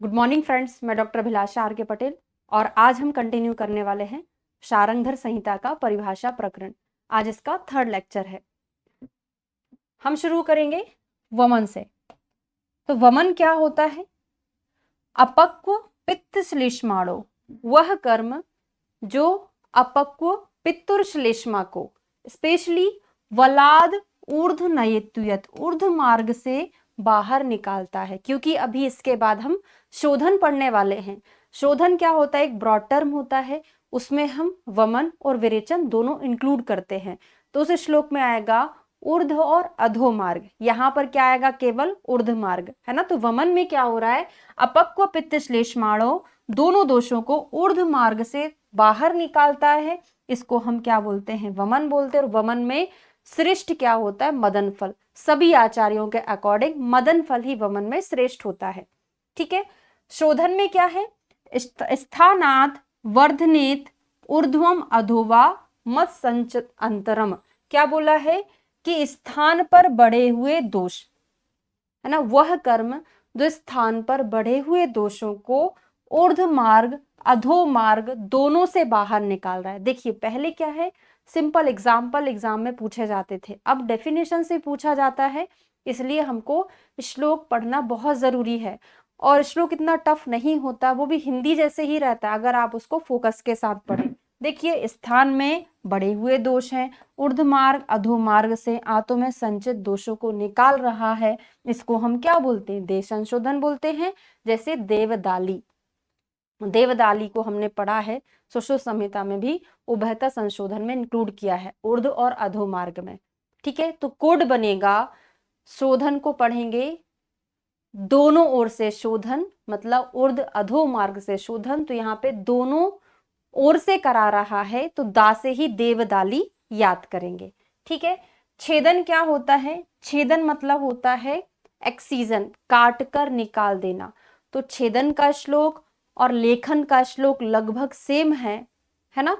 Good morning friends, मैं doctor Abhilasha are के पटेल और आज हम कंटिन्यू करने वाले हैं शारंगधर संहिता का परिभाषा प्रकरण। आज इसका 3rd लेक्चर है। हम शुरू करेंगे वमन से। तो वमन क्या होता है? अपक्व पित्त श्लेष्माणो, वह कर्म जो अपक्व पित्तुर श्लेष्मा को स्पेशली वलाद ऊर्ध्व नयेतुयत ऊर्ध्व मार्ग से बाहर निकालता है। क्योंकि अभी इसके बाद हम शोधन पढ़ने वाले हैं। शोधन क्या होता है? एक ब्रॉड टर्म होता है, उसमें हम वमन और विरेचन दोनों इंक्लूड करते हैं। तो उस श्लोक में आएगा ऊर्ध्व और अधो मार्ग। यहाँ पर क्या आएगा? केवल ऊर्ध्व मार्ग, है ना। तो वमन में क्या हो रहा है? अपक्व पित्त श्लेष्माणो दोनों दोषों को ऊर्ध्व मार्ग से बाहर निकालता है। इसको हम क्या बोलते हैं? वमन बोलते हैं। और वमन में श्रेष्ठ क्या होता है? मदन फल। सभी आचार्यों के अकॉर्डिंग मदन फल ही वमन में श्रेष्ठ होता है। ठीक है। शोधन में क्या है? स्थानात् वर्धनेत ऊर्ध्वम अधोवा मत संचित अंतरम। क्या बोला है? कि स्थान पर बढ़े हुए दोष, है ना, वह कर्म जो स्थान पर बढ़े हुए दोषों को ऊर्ध्व मार्ग अधो मार्ग दोनों से बाहर निकाल रहा है। देखिए, पहले क्या है? सिंपल एग्जाम्पल एग्जाम में पूछे जाते थे, अब डेफिनेशन से पूछा जाता है। इसलिए हमको श्लोक पढ़ना बहुत जरूरी है। और श्लोक इतना टफ नहीं होता, वो भी हिंदी जैसे ही रहता है अगर आप उसको फोकस के साथ पढ़ें। देखिए, स्थान में बढ़े हुए दोष हैं, ऊर्ध्व मार्ग अधो मार्ग से आंतों में संचित दोषों को निकाल रहा है। इसको हम क्या बोलते हैं? देह संशोधन बोलते हैं। जैसे देवदाली, देवदाली को हमने पढ़ा है सुश्रुत संहिता में भी, उभयता संशोधन में इंक्लूड किया है ऊर्ध्व और अधो मार्ग में। ठीक है। तो कोड बनेगा, शोधन को पढ़ेंगे दोनों ओर से शोधन, मतलब ऊर्ध्व अधो मार्ग से शोधन। तो यहाँ पे दोनों ओर से करा रहा है, तो दा से ही देवदाली याद करेंगे। ठीक है। छेदन क्या होता है? छेदन मतलब होता है एक्सीजन, काट कर निकाल देना। तो छेदन का श्लोक और लेखन का श्लोक लगभग सेम है ना।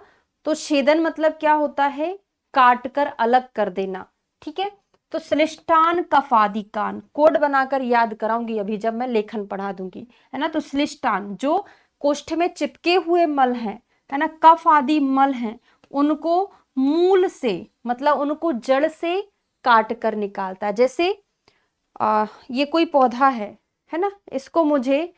तो छेदन मतलब क्या होता है? काट कर अलग कर देना। ठीक है। तो श्लिष्टान कफादिकान कोड बनाकर याद कराऊंगी अभी जब मैं लेखन पढ़ा दूंगी, है ना। तो श्लिष्टान जो कोष्ठ में चिपके हुए मल हैं, है ना, कफ आदि मल हैं, उनको मूल से मतलब उनको जड़ से काट कर निकालता है। जैसे ये कोई पौधा है ना, इसको मुझे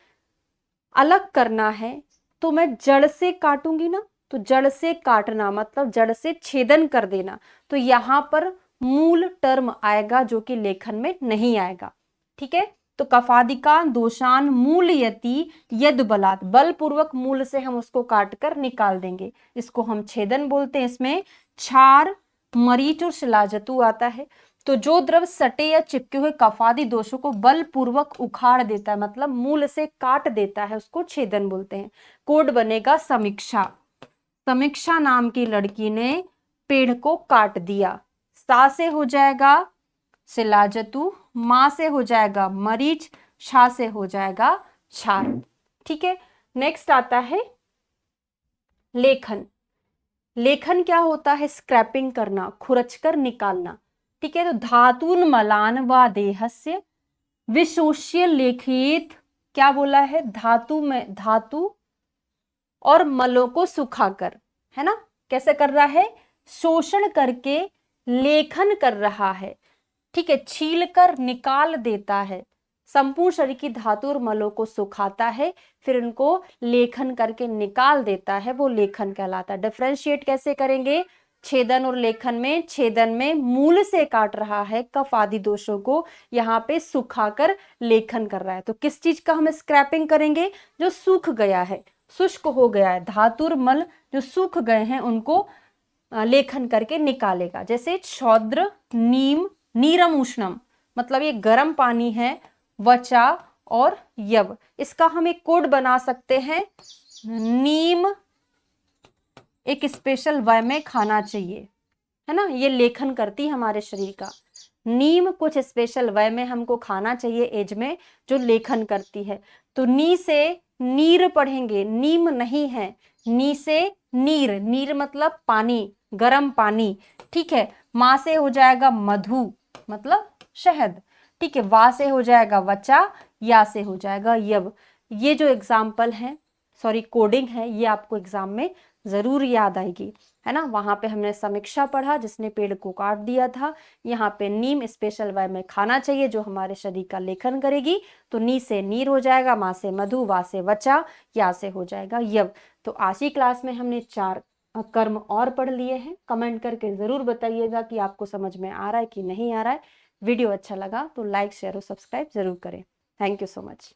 अलग करना है तो मैं जड़ से काटूंगी ना। तो जड़ से काटना मतलब जड़ से छेदन कर देना। तो यहां पर मूल टर्म आएगा जो कि लेखन में नहीं आएगा। ठीक है। तो कफादिकान दोषान मूल यति यद बलात्, बलपूर्वक मूल से हम उसको काट कर निकाल देंगे। इसको हम छेदन बोलते हैं। इसमें क्षार, मरीच और शिलाजतु आता है। तो जो द्रव सटे या चिपके हुए कफादी दोषों को बलपूर्वक उखाड़ देता है, मतलब मूल से काट देता है, उसको छेदन बोलते हैं। कोड बनेगा समीक्षा। समीक्षा नाम की लड़की ने पेड़ को काट दिया। सा से हो जाएगा शिलाजतु, मां से हो जाएगा मरीच, छा से हो जाएगा क्षार। ठीक है। नेक्स्ट आता है लेखन। लेखन क्या होता है? स्क्रैपिंग करना, खुरच कर निकालना। ठीक है। तो धातुन मलान व देहस्य विशोष्य लेखित, क्या बोला है? धातु में धातु और मलों को सुखाकर, है ना। कैसे कर रहा है? शोषण करके लेखन कर रहा है। ठीक है। छील कर निकाल देता है। संपूर्ण शरीर की धातु और मलों को सुखाता है, फिर उनको लेखन करके निकाल देता है, वो लेखन कहलाता है। डिफरेंशिएट कैसे करेंगे? छेदन और लेखन में, छेदन में मूल से काट रहा है कफ आदि दोषों को, यहाँ पे सुखाकर लेखन कर रहा है। तो किस चीज का हम स्क्रैपिंग करेंगे? जो सूख गया है, शुष्क हो गया है, धातु और मल जो सूख गए हैं उनको लेखन करके निकालेगा। जैसे क्षौद्र, नीम, नीरम उष्णम, मतलब ये गर्म पानी है, वचा और यव। इसका हम एक कोड बना सकते हैं। नीम एक स्पेशल वे में खाना चाहिए, है ना। ये लेखन करती हमारे शरीर का। नीम कुछ स्पेशल वे में हमको खाना चाहिए एज में, जो लेखन करती है। तो नी से नीर पढ़ेंगे, नीम नहीं है। नी से नीर, नीर मतलब पानी, गर्म पानी। ठीक है। मां से हो जाएगा मधु, मतलब शहद। ठीक है। वा से हो जाएगा वचा, या से हो जाएगा यव। ये जो एग्जाम्पल है, सॉरी कोडिंग है, ये आपको एग्जाम में जरूर याद आएगी, है ना। वहां पे हमने समीक्षा पढ़ा जिसने पेड़ को काट दिया था। यहाँ पे नीम स्पेशल वे में खाना चाहिए जो हमारे शरीर का लेखन करेगी। तो नी से नीर हो जाएगा, मा से मधु, वा से वचा, या से हो जाएगा यव। तो आज की क्लास में हमने 4 कर्म और पढ़ लिए हैं। कमेंट करके जरूर बताइएगा कि आपको समझ में आ रहा है कि नहीं आ रहा है। वीडियो अच्छा लगा तो लाइक शेयर और सब्सक्राइब जरूर करें। Thank you so much.